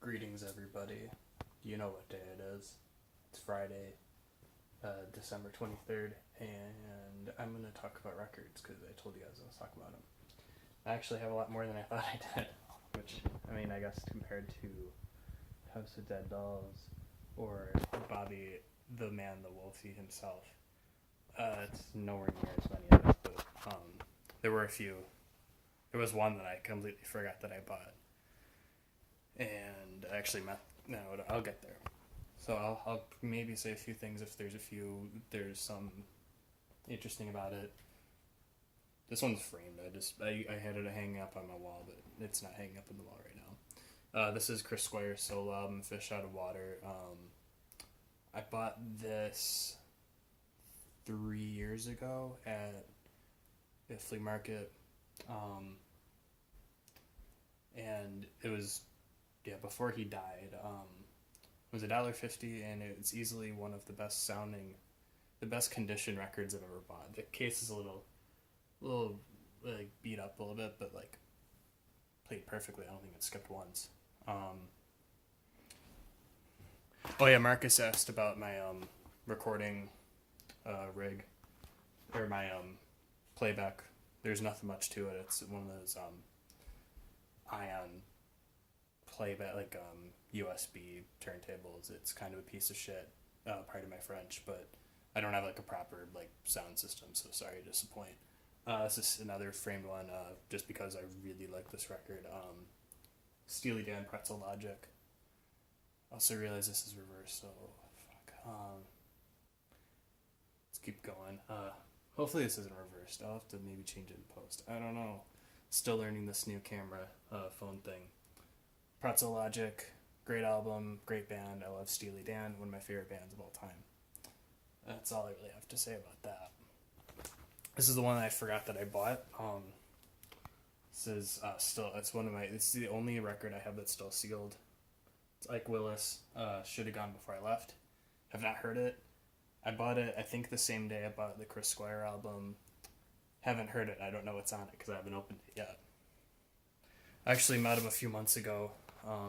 Greetings, everybody. You know what day it is. It's Friday, December 23rd, and I'm going to talk about records because I told you guys I was talking about them. I actually have a lot more than I thought I did, which, I guess compared to House of Dead Dolls or Bobby the Man, the Wolfie himself, it's nowhere near as many of it, but there were a few. There was one that I completely forgot that I bought. And actually, no, I'll get there. So I'll maybe say a few things if there's some interesting about it. This one's framed. I had it hanging up on my wall, but it's not hanging up on the wall right now. This is Chris Squire's solo album, Fish Out of Water. I bought this 3 years ago at a flea market, and it was before he died. It was $1.50, and it's easily one of the best condition records I've ever bought. The case is a little like beat up a little bit, but like played perfectly. I don't think it skipped once. Oh yeah, Marcus asked about my recording rig or my playback. There's nothing much to it. It's one of those ion playback, like USB turntables. It's kind of a piece of shit, pardon my French, but I don't have like a proper like sound system, so sorry to disappoint. This is another framed one, just because I really like this record. Steely Dan, Pretzel Logic. Also realize this is reversed, so fuck. Let's keep going. Hopefully this isn't reversed. I'll have to maybe change it in post. I don't know. Still learning this new camera phone thing. Pretzel Logic, great album, great band. I love Steely Dan, one of my favorite bands of all time. That's all I really have to say about that. This is the one that I forgot that I bought. This is it's the only record I have that's still sealed. It's Ike Willis, Should Have Gone Before I Left. Have not heard it. I bought it, I think the same day I bought the Chris Squire album. Haven't heard it. I don't know what's on it because I haven't opened it yet. I actually met him a few months ago. A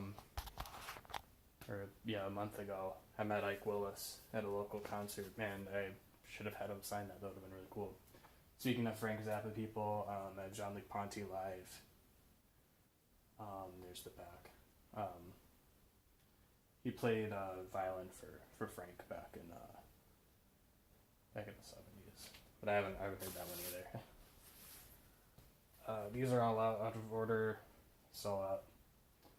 month ago. I met Ike Willis at a local concert. Man, I should have had him sign that. That would have been really cool. Speaking of Frank Zappa people, at Jean-Luc Ponty Live. There's the back. He played violin for Frank back in the 70s. But I haven't heard that one either. These are all out of order. So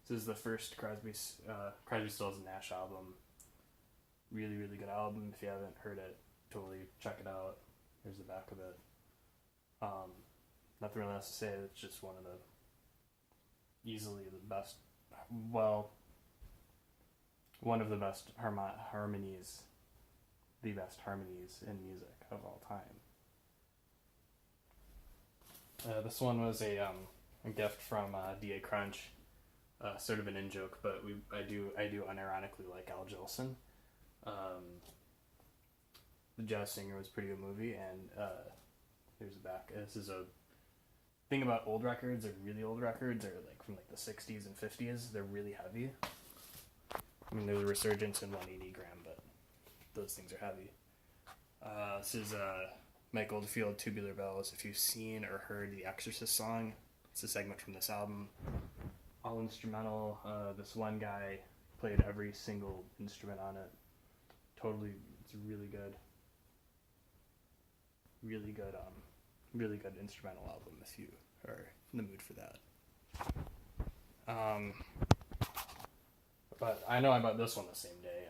this is the first Crosby, Stills and Nash album. Really, really good album. If you haven't heard it, totally check it out. Here's the back of it. Nothing really else to say. It's just one of the easily the best. Well, one of the best harmonies, the best harmonies in music of all time. This one was a gift from D.A. Crunch, sort of an in-joke, but I do unironically like Al Jolson. The Jazz Singer was a pretty good movie, and here's the back. This is a thing about old records, or really old records, or like from like the 60s and 50s. They're really heavy. I mean, there's a resurgence in 180 gram, but those things are heavy. This is Mike Oldfield, Tubular Bells. If you've seen or heard the Exorcist song, it's a segment from this album. All instrumental. This one guy played every single instrument on it. Totally, it's really good. Really good instrumental album if you are in the mood for that. But I know I bought this one the same day.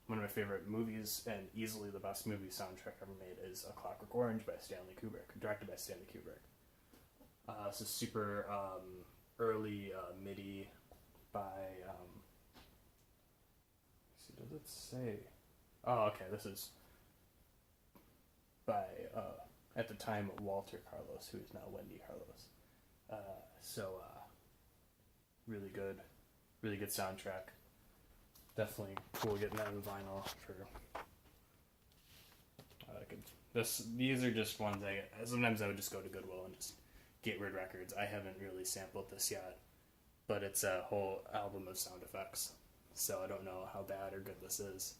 One of my favorite movies, and easily the best movie soundtrack ever made, is A Clockwork Orange by Stanley Kubrick, directed by Stanley Kubrick. This is super early MIDI by, does it say? Oh, okay, this is by, at the time, Walter Carlos, who is now Wendy Carlos. Really good soundtrack. Definitely cool getting that in vinyl for. These are just ones sometimes I would just go to Goodwill and just get weird records. I haven't really sampled this yet. but it's a whole album of sound effects. So I don't know how bad or good this is.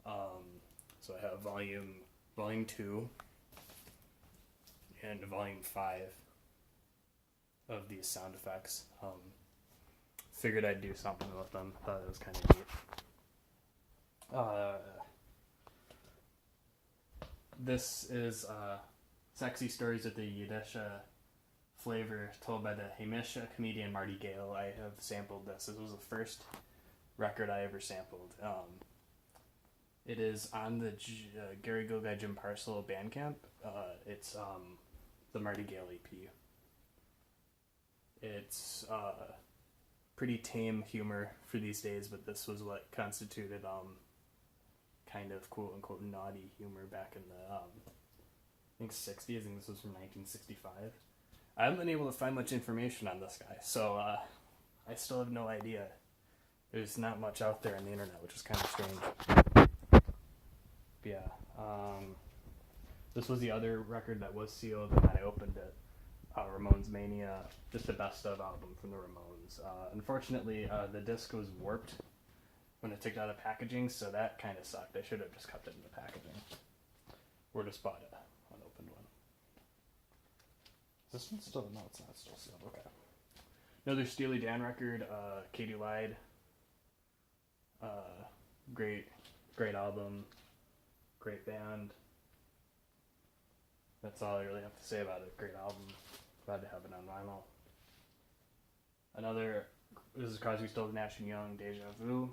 So I have volume 2 and volume 5 of these sound effects. Figured I'd do something with them. Thought it was kind of neat. This is Sexy Stories of the Yiddish flavor told by the Hamish comedian Marty Gale. I have sampled this. This was the first record I ever sampled. It is on the Gary Go Guy Jim Parcel Bandcamp. It's the Marty Gale EP. It's pretty tame humor for these days, but this was what constituted kind of quote unquote naughty humor back in the I think 60s. I think this was from 1965. I haven't been able to find much information on this guy, so I still have no idea. There's not much out there on the internet, which is kind of strange. But yeah, this was the other record that was sealed, and then I opened it. Ramones Mania, just the best of album from the Ramones. Unfortunately, the disc was warped when I took it out of packaging, so that kind of sucked. I should have just kept it in the packaging. Or just bought an unopened one. Is this one still? No, it's not still sealed. Okay. Another Steely Dan record, Katie Lied. Great album. Great band. That's all I really have to say about it. Great album. Glad to have it on vinyl. Another, this is Crosby, Stills, Nash & Young, Deja Vu.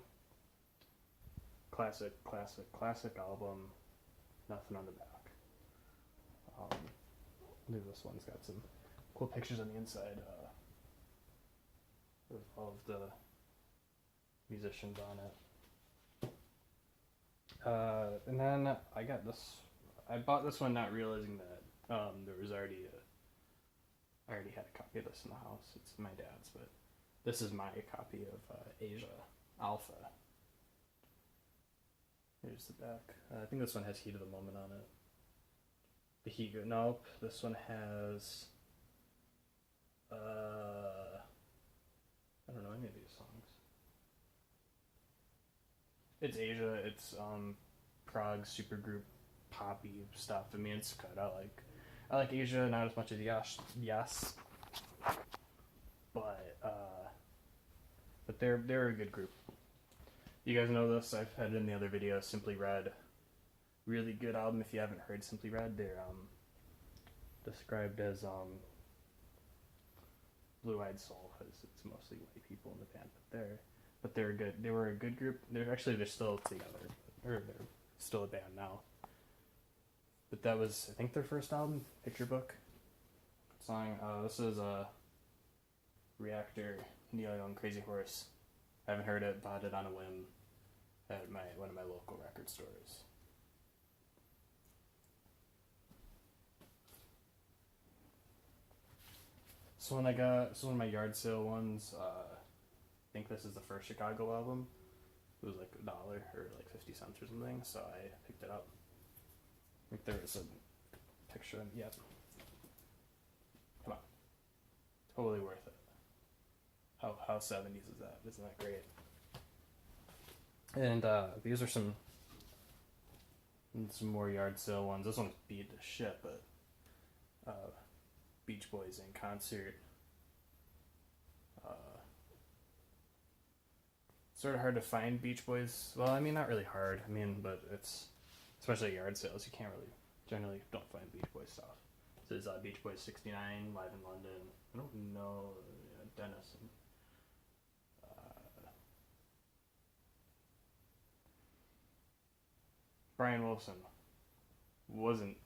Classic album. Nothing on the back. I believe this one's got some cool pictures on the inside with all of the musicians on it. And then I got this. I bought this one not realizing that there was already I already had a copy of this in the house. It's my dad's, but this is my copy of Asia Alpha. Here's the back. I think this one has Heat of the Moment on it. The Heat. Nope. This one has. I don't know any of these songs. It's Asia. It's Prague supergroup poppy stuff. I mean, it's good. I like Asia, not as much as Yes, but they're a good group. You guys know this. I've had it in the other video. Simply Red, really good album. If you haven't heard Simply Red, they're described as blue-eyed soul because it's mostly white people in the band. But they're good. They were a good group. They're still together, or they're still a band now. But that was, I think, their first album, Picture Book. Song. This is Reactor, Neil Young, Crazy Horse. I haven't heard it, bought it on a whim at one of my local record stores. So when I got, this is one of my yard sale ones. I think this is the first Chicago album. It was like $1 or like 50 cents or something, so I picked it up. I think there is a picture. Yep. Come on. Totally worth it. How 70s is that? Isn't that great? And these are some more yard sale ones. This one's beat to shit, but Beach Boys in concert. Sort of hard to find Beach Boys. Well, I mean, not really hard. I mean, but it's, especially at yard sales, you can't really, generally don't find Beach Boys stuff. This is Beach Boys 69, live in London. I don't know, Dennis. And, Brian Wilson wasn't,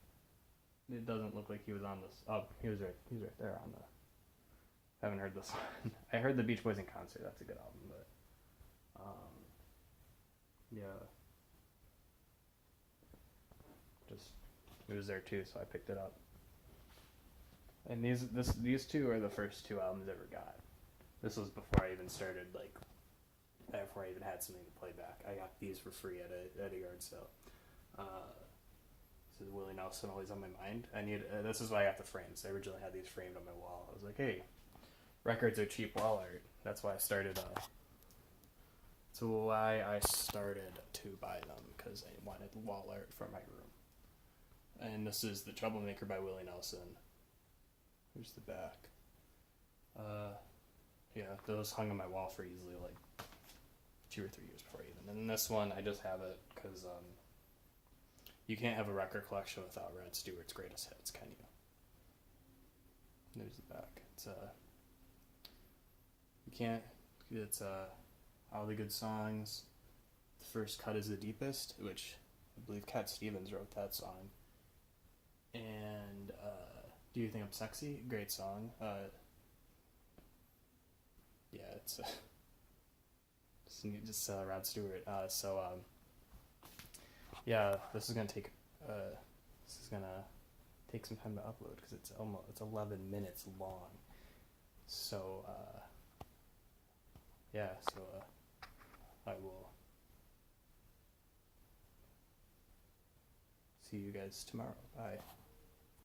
it doesn't look like he was on this. Oh, he was right there on the, haven't heard this one. I heard the Beach Boys in concert. That's a good album, but yeah, just it was there too, so I picked it up. And these two are the first two albums I ever got. This was before I even started, like, before I even had something to play back. I got these for free at a yard sale. This is Willie Nelson, Always on My Mind. This is why I got the frames. I originally had these framed on my wall. I was like, hey, records are cheap wall art. that's why I started. That's why I started to buy them, because I wanted wall art for my room. And this is The Troublemaker by Willie Nelson. Here's the back. Yeah, those hung on my wall for easily like 2 or 3 years before even. And this one, I just have it because you can't have a record collection without Rod Stewart's greatest hits, can you? There's the back. It's you can't. It's all the good songs. The first cut is the deepest, which I believe Cat Stevens wrote that song. And Do You Think I'm Sexy? Great song. Yeah, it's just Rod Stewart. Yeah, this is gonna take some time to upload because it's 11 minutes long. So yeah, so I will see you guys tomorrow. Bye.